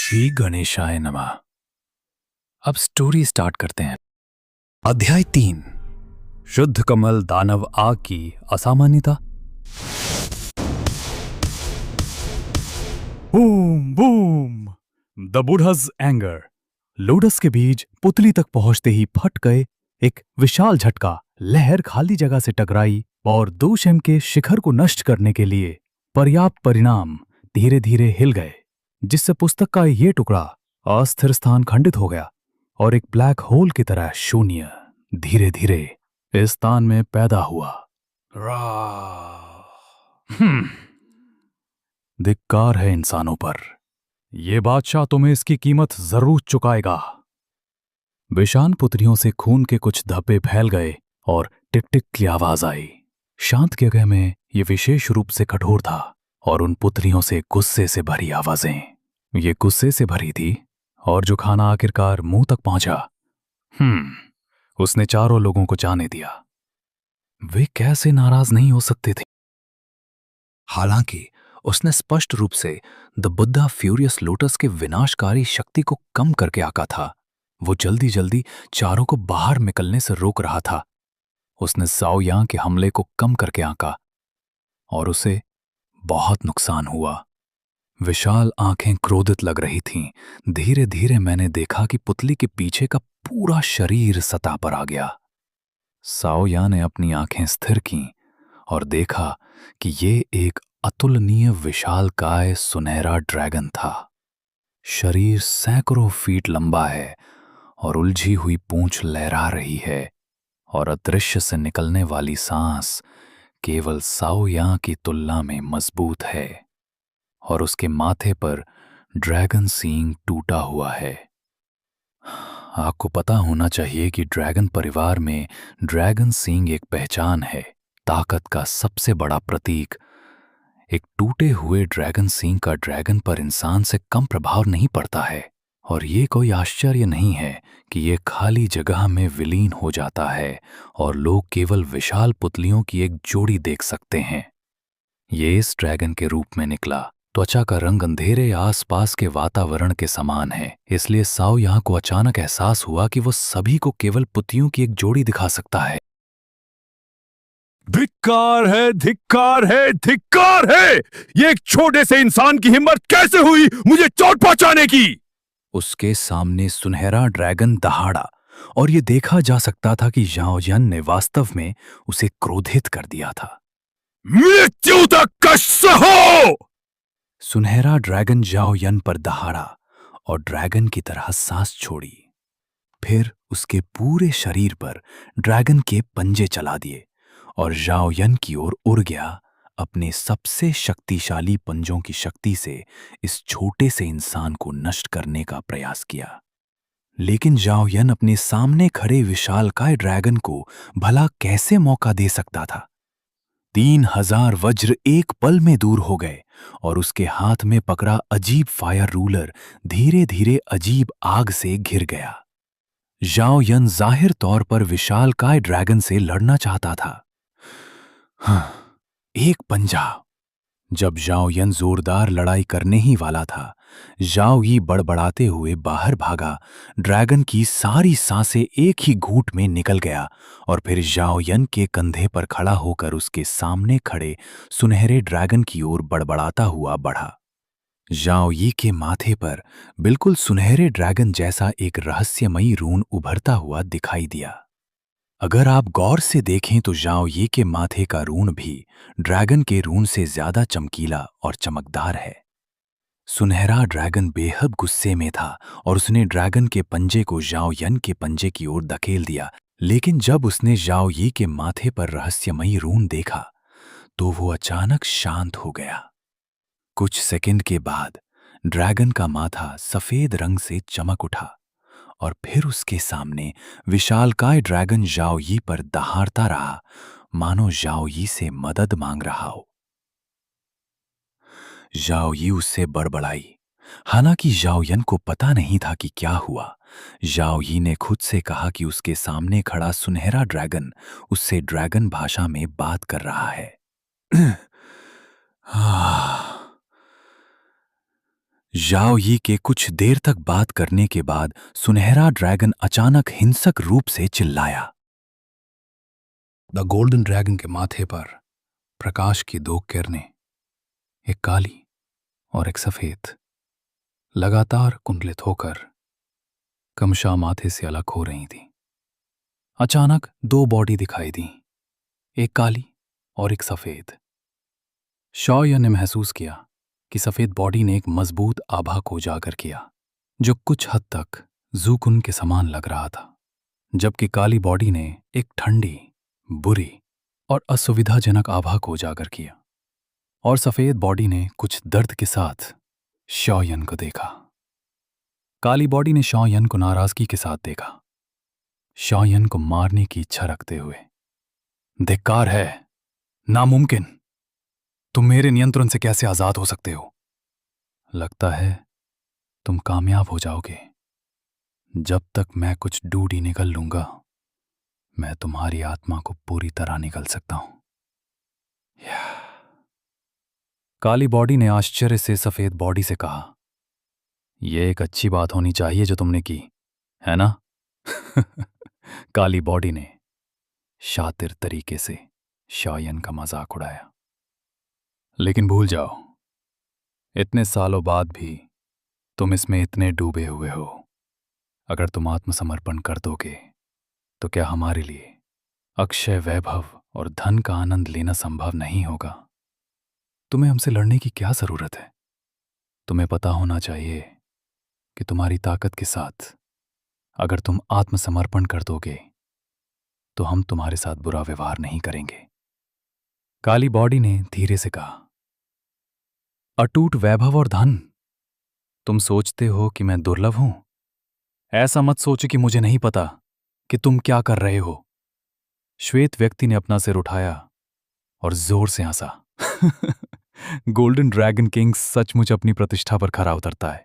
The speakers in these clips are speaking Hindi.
श्री गणेशाय नमः। अब स्टोरी स्टार्ट करते हैं। अध्याय 3। शुद्ध कमल दानव आग की असामान्यता। Boom boom. The Buddha's anger. Lotus के बीज पुतली तक पहुंचते ही फट गए। एक विशाल झटका लहर खाली जगह से टकराई और 2 शम के शिखर को नष्ट करने के लिए पर्याप्त परिणाम धीरे धीरे हिल गए, जिससे पुस्तक का ये टुकड़ा अस्थिर स्थान खंडित हो गया और एक ब्लैक होल की तरह शून्य धीरे धीरे इस स्थान में पैदा हुआ। धिक्कार है इंसानों पर। ये बादशाह तुम्हें इसकी कीमत जरूर चुकाएगा। विषान पुतलियों से खून के कुछ धब्बे फैल गए और टिक टिक की आवाज आई। शांत जगह में ये विशेष रूप से कठोर था और उन पुतलियों से गुस्से से भरी आवाजें ये गुस्से से भरी थी। और जो खाना आखिरकार मुंह तक पहुंचा, उसने चारों लोगों को जाने दिया। वे कैसे नाराज नहीं हो सकते थे। हालांकि उसने स्पष्ट रूप से द बुद्धा फ्यूरियस लोटस के विनाशकारी शक्ति को कम करके आका था। वो जल्दी जल्दी चारों को बाहर निकलने से रोक रहा था। उसने साओ यांग के हमले को कम करके आका और उसे बहुत नुकसान हुआ। विशाल आंखें क्रोधित लग रही थीं। धीरे धीरे मैंने देखा कि पुतली के पीछे का पूरा शरीर सतह पर आ गया। साओ यांग ने अपनी आंखें स्थिर कीं और देखा कि ये एक अतुलनीय विशालकाय सुनहरा ड्रैगन था। शरीर सैकड़ों फीट लंबा है और उलझी हुई पूंछ लहरा रही है और अदृश्य से निकलने वाली सांस केवल साओ यांग की तुलना में मजबूत है और उसके माथे पर ड्रैगन सींग टूटा हुआ है। आपको पता होना चाहिए कि ड्रैगन परिवार में ड्रैगन सींग एक पहचान है, ताकत का सबसे बड़ा प्रतीक। एक टूटे हुए ड्रैगन सींग का ड्रैगन पर इंसान से कम प्रभाव नहीं पड़ता है और ये कोई आश्चर्य नहीं है कि ये खाली जगह में विलीन हो जाता है और लोग केवल विशाल पुतलियों की एक जोड़ी देख सकते हैं। ये इस ड्रैगन के रूप में निकला। त्वचा का रंग अंधेरे आसपास के वातावरण के समान है, इसलिए साओ यांग को अचानक एहसास हुआ कि वो सभी को केवल पुतलियों की एक जोड़ी दिखा सकता है। धिक्कार है, धिक्कार है, धिक्कार है! ये एक छोटे से इंसान की हिम्मत कैसे हुई मुझे चोट पहुंचाने की? उसके सामने सुनहरा ड्रैगन दहाड़ा और ये देखा जा सकता था कि जाओ यन ने वास्तव में उसे क्रोधित कर दिया था। मृत्यु तक कष्ट सहो! सुनहरा ड्रैगन जाओ यन पर दहाड़ा और ड्रैगन की तरह सांस छोड़ी। फिर उसके पूरे शरीर पर ड्रैगन के पंजे चला दिए और जाओ यन की ओर उड़ गया। अपने सबसे शक्तिशाली पंजों की शक्ति से इस छोटे से इंसान को नष्ट करने का प्रयास किया। लेकिन जाओ यन अपने सामने खड़े विशालकाय ड्रैगन को भला कैसे मौका दे सकता था। 3000 वज्र एक पल में दूर हो गए और उसके हाथ में पकड़ा अजीब फायर रूलर धीरे धीरे अजीब आग से घिर गया। जाओ यन जाहिर तौर पर विशालकाय ड्रैगन से लड़ना चाहता था। एक पंजा। जब जाओ यन जोरदार लड़ाई करने ही वाला था, जाओ यी बड़बड़ाते हुए बाहर भागा। ड्रैगन की सारी सांसें एक ही घूंट में निकल गया और फिर जाओ यन के कंधे पर खड़ा होकर उसके सामने खड़े सुनहरे ड्रैगन की ओर बड़बड़ाता हुआ बढ़ा। जाओ यी के माथे पर बिल्कुल सुनहरे ड्रैगन जैसा एक रहस्यमयी रून उभरता हुआ दिखाई दिया। अगर आप गौर से देखें तो जाओ यी के माथे का रून भी ड्रैगन के रून से ज्यादा चमकीला और चमकदार है। सुनहरा ड्रैगन बेहद गुस्से में था और उसने ड्रैगन के पंजे को जाओ यन के पंजे की ओर धकेल दिया। लेकिन जब उसने जाओ यी के माथे पर रहस्यमयी रून देखा तो वो अचानक शांत हो गया। कुछ सेकंड के बाद ड्रैगन का माथा सफेद रंग से चमक उठा और फिर उसके सामने विशालकाय ड्रैगन जाओ यी पर दहाड़ता रहा, मानो जाओ यी से मदद मांग रहा हो। जाओ यी उससे बड़बड़ाई। हालांकि जाओ यन को पता नहीं था कि क्या हुआ। जाओ यी ने खुद से कहा कि उसके सामने खड़ा सुनहरा ड्रैगन उससे ड्रैगन भाषा में बात कर रहा है। जाओ यी के कुछ देर तक बात करने के बाद सुनहरा ड्रैगन अचानक हिंसक रूप से चिल्लाया। द गोल्डन ड्रैगन के माथे पर प्रकाश की दो किरणें, एक काली और एक सफेद, लगातार कुंडलित होकर क्रमशः माथे से अलग हो रही थी। अचानक दो बॉडी दिखाई दी, एक काली और एक सफेद। शॉयन ने महसूस किया कि सफेद बॉडी ने एक मजबूत आभा को उजागर किया जो कुछ हद तक जूकुन के समान लग रहा था, जबकि काली बॉडी ने एक ठंडी, बुरी और असुविधाजनक आभा को उजागर किया और सफेद बॉडी ने कुछ दर्द के साथ शॉयन को देखा। काली बॉडी ने शॉयन को नाराजगी के साथ देखा, शॉयन को मारने की इच्छा रखते हुए। धिक्कार है, नामुमकिन, तुम मेरे नियंत्रण से कैसे आजाद हो सकते हो? लगता है तुम कामयाब हो जाओगे। जब तक मैं कुछ ढूंढी निकल लूंगा, मैं तुम्हारी आत्मा को पूरी तरह निकल सकता हूं। काली बॉडी ने आश्चर्य से सफेद बॉडी से कहा, यह एक अच्छी बात होनी चाहिए जो तुमने की, है ना? काली बॉडी ने शातिर तरीके से शॉयन का मजाक उड़ाया। लेकिन भूल जाओ, इतने सालों बाद भी तुम इसमें इतने डूबे हुए हो। अगर तुम आत्मसमर्पण कर दोगे तो क्या हमारे लिए अक्षय वैभव और धन का आनंद लेना संभव नहीं होगा? तुम्हें हमसे लड़ने की क्या जरूरत है? तुम्हें पता होना चाहिए कि तुम्हारी ताकत के साथ अगर तुम आत्मसमर्पण कर दोगे तो हम तुम्हारे साथ बुरा व्यवहार नहीं करेंगे। काली बॉडी ने धीरे से कहा, अटूट वैभव और धन, तुम सोचते हो कि मैं दुर्लभ हूं? ऐसा मत सोचो कि मुझे नहीं पता कि तुम क्या कर रहे हो। श्वेत व्यक्ति ने अपना सिर उठाया और जोर से हंसा। गोल्डन ड्रैगन किंग सचमुच अपनी प्रतिष्ठा पर खरा उतरता है।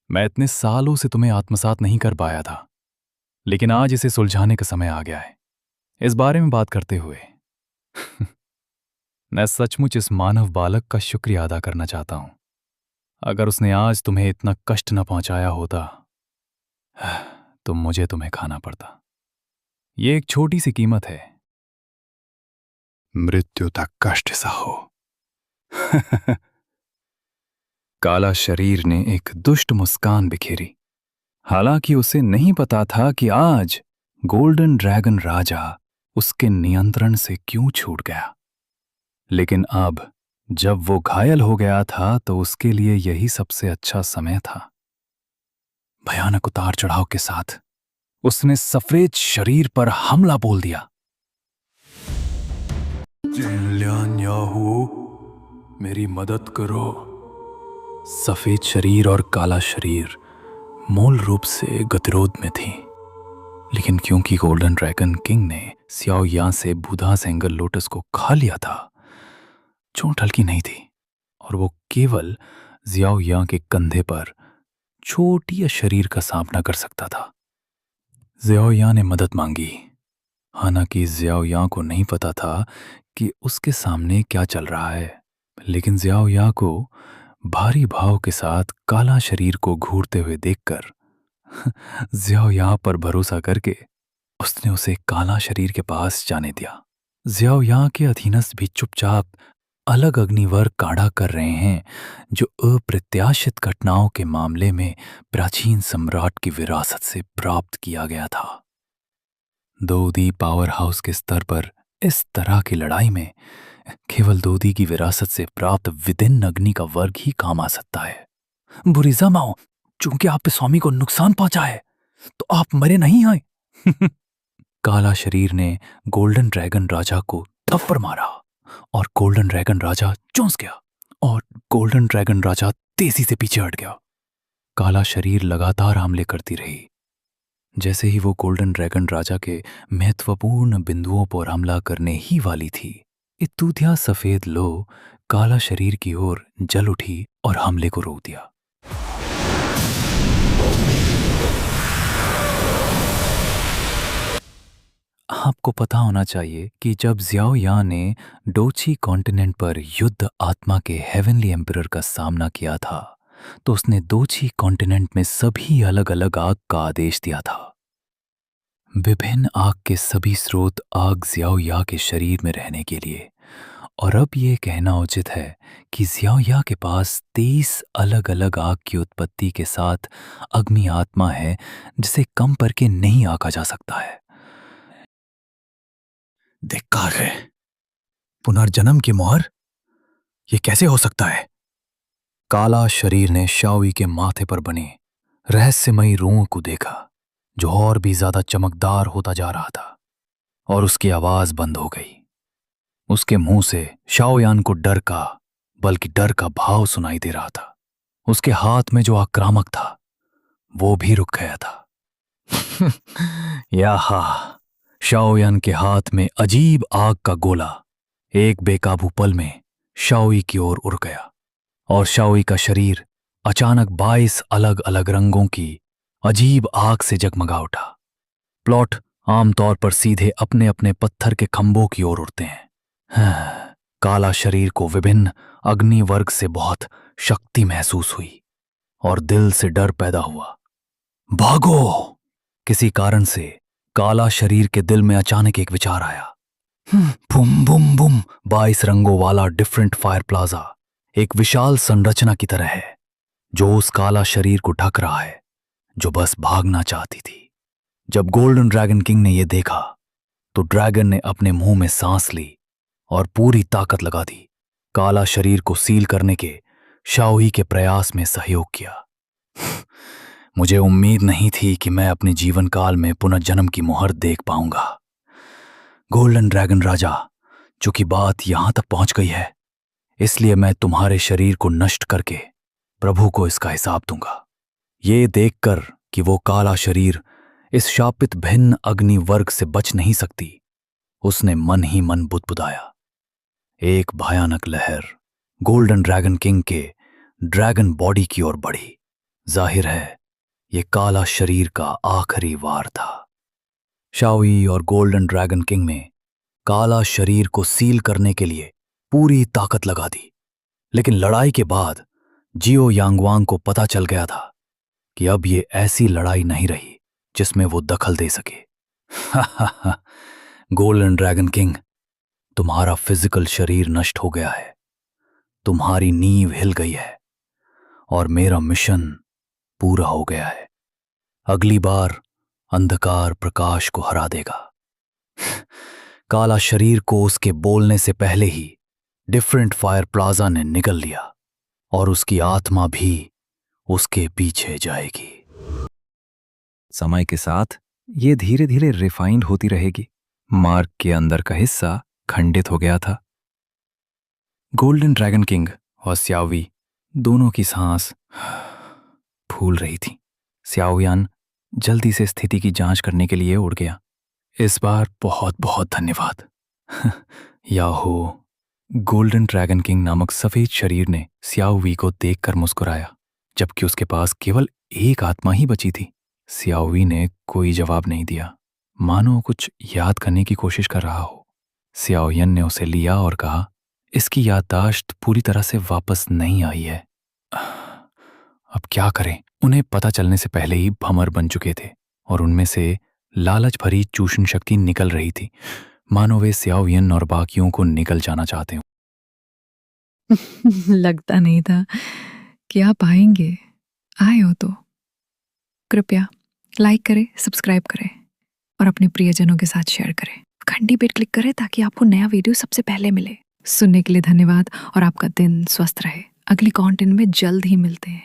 मैं इतने सालों से तुम्हें आत्मसात नहीं कर पाया था, लेकिन आज इसे सुलझाने का समय आ गया है। इस बारे में बात करते हुए मैं सचमुच इस मानव बालक का शुक्रिया अदा करना चाहता हूं। अगर उसने आज तुम्हें इतना कष्ट न पहुंचाया होता तो मुझे तुम्हें खाना पड़ता। ये एक छोटी सी कीमत है, मृत्यु तक कष्ट सहो। काला शरीर ने एक दुष्ट मुस्कान बिखेरी। हालांकि उसे नहीं पता था कि आज गोल्डन ड्रैगन राजा उसके नियंत्रण से क्यों छूट गया, लेकिन अब जब वो घायल हो गया था तो उसके लिए यही सबसे अच्छा समय था। भयानक उतार चढ़ाव के साथ उसने सफेद शरीर पर हमला बोल दिया। मेरी मदद करो। सफेद शरीर और काला शरीर मूल रूप से गतिरोध में थी, लेकिन क्योंकि गोल्डन ड्रैगन किंग ने सियाओ यां से बुधा सेंगर लोटस को खा लिया था, चोट हल्की नहीं थी और वो केवल जियाओ यां के कंधे पर छोटी शरीर का सामना कर सकता था। जियाओ यां ने मदद मांगी, हालांकि जियाओ यां को नहीं पता था कि उसके सामने क्या चल रहा है, लेकिन जियाओ यां को भारी भाव के साथ काला शरीर को घूरते हुए देखकर जियाओ यां पर भरोसा करके उसने उसे काला शरीर के पास जाने दिया। जियाओ यां के अधीनस्थ भी चुपचाप अलग अग्निवर्ग काढ़ा कर रहे हैं, जो अप्रत्याशित घटनाओं के मामले में प्राचीन सम्राट की विरासत से प्राप्त किया गया था। दोदी पावर हाउस के स्तर पर इस तरह की लड़ाई में केवल दोदी की विरासत से प्राप्त विदिन अग्नि का वर्ग ही काम आ सकता है। बुरीजा माओ, चूंकि आपने स्वामी को नुकसान पहुंचा है तो आप मरे नहीं आए। काला शरीर ने गोल्डन ड्रैगन राजा को थप्पड़ मारा और गोल्डन ड्रैगन राजा चौंस गया और गोल्डन ड्रैगन राजा तेजी से पीछे हट गया। काला शरीर लगातार हमले करती रही। जैसे ही वो गोल्डन ड्रैगन राजा के महत्वपूर्ण बिंदुओं पर हमला करने ही वाली थी, इतूतिया सफेद लो काला शरीर की ओर जल उठी और हमले को रोक दिया। आपको पता होना चाहिए कि जब जियाओ यां ने डोची कॉन्टिनेंट पर युद्ध आत्मा के हेवनली एम्परर का सामना किया था, तो उसने दोची कॉन्टिनेंट में सभी अलग अलग आग का आदेश दिया था। विभिन्न आग के सभी स्रोत आग ज़ियाओया के शरीर में रहने के लिए, और अब ये कहना उचित है कि ज़ियाओया के पास 23 अलग अलग आग की उत्पत्ति के साथ अग्नि आत्मा है जिसे कम करके नहीं आंका जा सकता है। धिक्कार है, पुनर्जन्म की मोहर, ये कैसे हो सकता है? काला शरीर ने शाओई के माथे पर बने रहस्यमयी रुओं को देखा जो और भी ज्यादा चमकदार होता जा रहा था, और उसकी आवाज बंद हो गई। उसके मुंह से शाओयान को डर का बल्कि डर का भाव सुनाई दे रहा था। उसके हाथ में जो आक्रामक था वो भी रुक गया था। याहा, शाओयान के हाथ में अजीब आग का गोला एक बेकाबू पल में शाओई की ओर उड़ गया, और शाओई का शरीर अचानक 22 अलग अलग रंगों की अजीब आग से जगमगा उठा। प्लॉट आमतौर पर सीधे अपने अपने पत्थर के खंभों की ओर उड़ते हैं। काला शरीर को विभिन्न अग्नि वर्ग से बहुत शक्ति महसूस हुई और दिल से डर पैदा हुआ। भागो! किसी कारण से काला शरीर के दिल में अचानक एक विचार आया। बुम बुम बुम, 22 रंगों वाला डिफरेंट फायर प्लाजा एक विशाल संरचना की तरह है जो उस काला शरीर को ढक रहा है जो बस भागना चाहती थी। जब गोल्डन ड्रैगन किंग ने यह देखा तो ड्रैगन ने अपने मुंह में सांस ली और पूरी ताकत लगा दी। काला शरीर को सील करने के शाओई के प्रयास में सहयोग किया। मुझे उम्मीद नहीं थी कि मैं अपने जीवन काल में पुनर्जन्म की मोहर देख पाऊंगा। गोल्डन ड्रैगन राजा, चूंकि बात यहां तक पहुंच गई है, इसलिए मैं तुम्हारे शरीर को नष्ट करके प्रभु को इसका हिसाब दूंगा। ये देखकर कि वो काला शरीर इस शापित भिन्न अग्नि वर्ग से बच नहीं सकती, उसने मन ही मन बुदबुदाया। एक भयानक लहर गोल्डन ड्रैगन किंग के ड्रैगन बॉडी की ओर बढ़ी। जाहिर है ये काला शरीर का आखिरी वार था। शाओई और गोल्डन ड्रैगन किंग ने काला शरीर को सील करने के लिए पूरी ताकत लगा दी, लेकिन लड़ाई के बाद जियो यांगवांग को पता चल गया था कि अब ये ऐसी लड़ाई नहीं रही जिसमें वो दखल दे सके। गोल्डन ड्रैगन किंग, तुम्हारा फिजिकल शरीर नष्ट हो गया है, तुम्हारी नींव हिल गई है और मेरा मिशन पूरा हो गया है। अगली बार अंधकार प्रकाश को हरा देगा। काला शरीर को उसके बोलने से पहले ही डिफरेंट फायर प्लाजा ने निगल लिया और उसकी आत्मा भी उसके पीछे जाएगी। समय के साथ ये धीरे धीरे रिफाइंड होती रहेगी। मार्ग के अंदर का हिस्सा खंडित हो गया था। गोल्डन ड्रैगन किंग और स्याओवी दोनों की सांस फूल रही थी। स्याओयान जल्दी से स्थिति की जांच करने के लिए उड़ गया। इस बार बहुत बहुत धन्यवाद। याहो, गोल्डन ड्रैगन किंग नामक सफेद शरीर ने स्याओवी को देखकर मुस्कुराया, जबकि उसके पास केवल एक आत्मा ही बची थी। स्याओवी ने कोई जवाब नहीं दिया, मानो कुछ याद करने की कोशिश कर रहा हो। स्याओयन ने उसे लिया और कहा, इसकी याददाश्त पूरी तरह से वापस नहीं आई है। अब क्या करें? उन्हें पता चलने से पहले ही भंवर बन चुके थे और उनमें से लालच भरी चूषण शक्ति निकल रही थी, मानो वे स्याओयन और बाकियों को निकल जाना चाहते हो। लगता नहीं था कि आप आएंगे। आए हो तो कृपया लाइक करें, सब्सक्राइब करें और अपने प्रियजनों के साथ शेयर करें। घंटी पे क्लिक करें ताकि आपको नया वीडियो सबसे पहले मिले। सुनने के लिए धन्यवाद और आपका दिन स्वस्थ रहे। अगली कंटेंट में जल्द ही मिलते हैं।